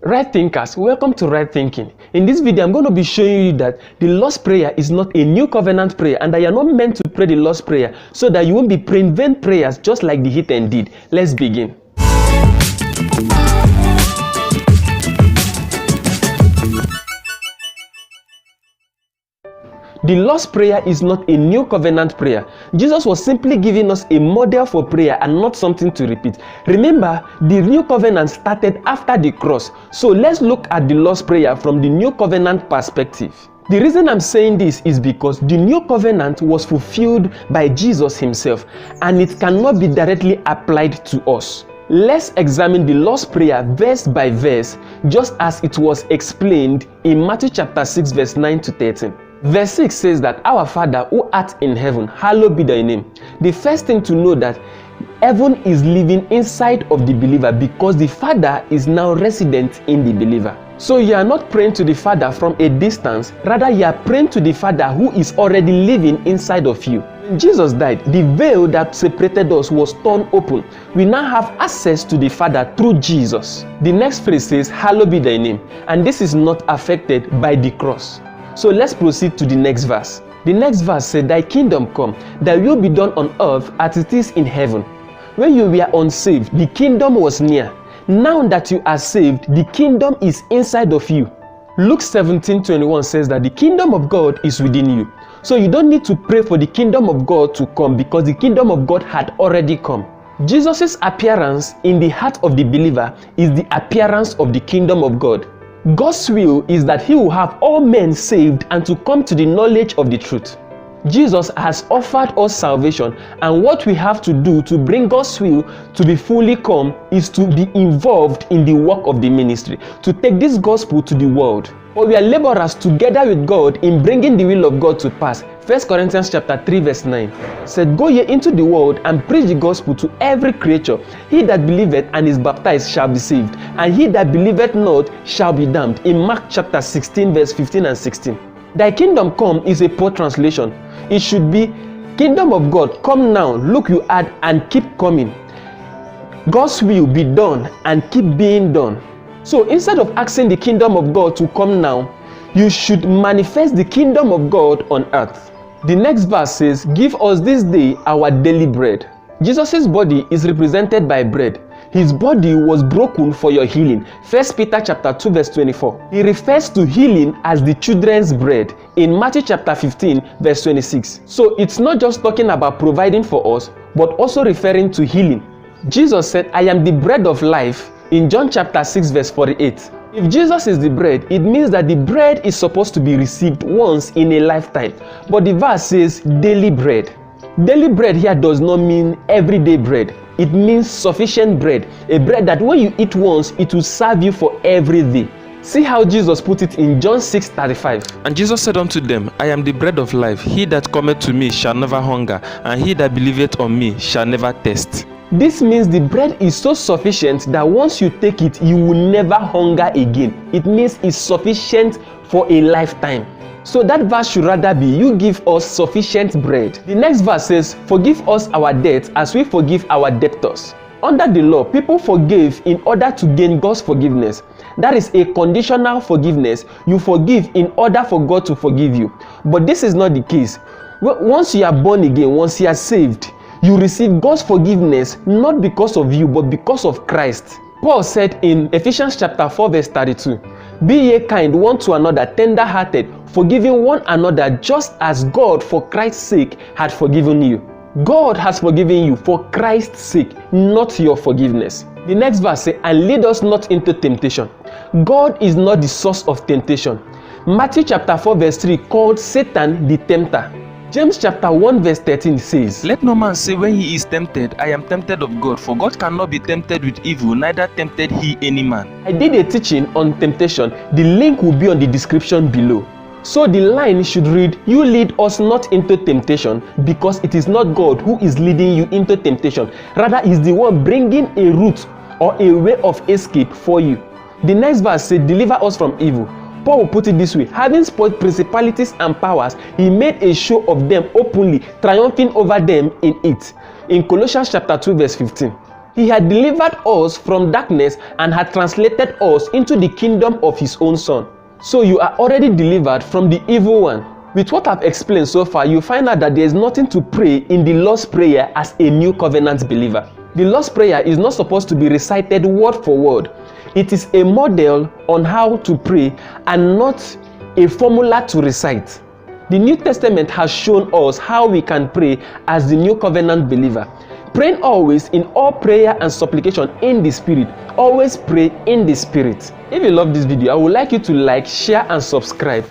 Right thinkers, welcome to Right Thinking. In this video, I'm going to be showing you that the Lord's Prayer is not a new covenant prayer and that you are not meant to pray the Lord's Prayer so that you won't be praying vain prayers just like the heathen did. Let's begin. The Lord's Prayer is not a new covenant prayer. Jesus was simply giving us a model for prayer and not something to repeat. Remember, the new covenant started after the cross. So let's look at the Lord's Prayer from the new covenant perspective. The reason I'm saying this is because the new covenant was fulfilled by Jesus himself and it cannot be directly applied to us. Let's examine the Lord's Prayer verse by verse, just as it was explained in Matthew chapter 6 verse 9 to 13. Verse 6 says that, "Our Father who art in heaven, hallowed be thy name." The first thing to know that heaven is living inside of the believer because the Father is now resident in the believer. So you are not praying to the Father from a distance, rather you are praying to the Father who is already living inside of you. When Jesus died, the veil that separated us was torn open. We now have access to the Father through Jesus. The next phrase says, "Hallowed be thy name," and this is not affected by the cross. So let's proceed to the next verse. The next verse said, "Thy kingdom come, thy will be done on earth as it is in heaven." When you were unsaved, the kingdom was near. Now that you are saved, the kingdom is inside of you. Luke 17:21 says that the kingdom of God is within you. So you don't need to pray for the kingdom of God to come because the kingdom of God had already come. Jesus' appearance in the heart of the believer is the appearance of the kingdom of God. God's will is that he will have all men saved and to come to the knowledge of the truth. Jesus has offered us salvation, and what we have to do to bring God's will to be fully come is to be involved in the work of the ministry, to take this gospel to the world. For we are laborers together with God in bringing the will of God to pass. 1 Corinthians chapter 3 verse 9 said, "Go ye into the world and preach the gospel to every creature. He that believeth and is baptized shall be saved, and he that believeth not shall be damned." In Mark chapter 16 verse 15 and 16. "Thy kingdom come" is a poor translation. It should be, "Kingdom of God, come now, look you add and keep coming." God's will be done and keep being done. So instead of asking the kingdom of God to come now, you should manifest the kingdom of God on earth. The next verse says, "Give us this day our daily bread." Jesus' body is represented by bread. His body was broken for your healing. 1 Peter chapter 2 verse 24. He refers to healing as the children's bread in Matthew chapter 15 verse 26. So it's not just talking about providing for us, but also referring to healing. Jesus said, "I am the bread of life" in John chapter 6 verse 48. If Jesus is the bread, it means that the bread is supposed to be received once in a lifetime. But the verse says daily bread. Daily bread here does not mean everyday bread. It means sufficient bread. A bread that when you eat once, it will serve you for every day. See how Jesus put it in John 6:35. "And Jesus said unto them, I am the bread of life. He that cometh to me shall never hunger, and he that believeth on me shall never thirst." This means the bread is so sufficient that once you take it, you will never hunger again. It means it's sufficient for a lifetime. So that verse should rather be, "You give us sufficient bread." The next verse says, "Forgive us our debts as we forgive our debtors." Under the law, people forgave in order to gain God's forgiveness. That is a conditional forgiveness. You forgive in order for God to forgive you. But this is not the case. Once you are born again, once you are saved, you receive God's forgiveness not because of you, but because of Christ. Paul said in Ephesians chapter 4 verse 32, "Be ye kind one to another, tender-hearted, forgiving one another, just as God for Christ's sake had forgiven you." God has forgiven you for Christ's sake, not your forgiveness. The next verse says, "And lead us not into temptation." God is not the source of temptation. Matthew chapter 4 verse 3 called Satan the tempter. James chapter 1 verse 13 says, "Let no man say when he is tempted, I am tempted of God, for God cannot be tempted with evil, neither tempted he any man." I did a teaching on temptation. The link will be on the description below. So the line should read, "You lead us not into temptation," because it is not God who is leading you into temptation. Rather, he is the one bringing a route or a way of escape for you. The next verse says, "Deliver us from evil." Paul will put it this way, "Having spoiled principalities and powers, he made a show of them openly, triumphing over them in it." In Colossians chapter 2 verse 15. He had delivered us from darkness and had translated us into the kingdom of his own Son. So you are already delivered from the evil one. With what I've explained so far, you find out that there is nothing to pray in the Lord's Prayer as a new covenant believer. The Lord's Prayer is not supposed to be recited word for word. It is a model on how to pray and not a formula to recite. The New Testament has shown us how we can pray as the new covenant believer. Praying always in all prayer and supplication in the Spirit. Always pray in the Spirit. If you love this video, I would like you to like, share and subscribe.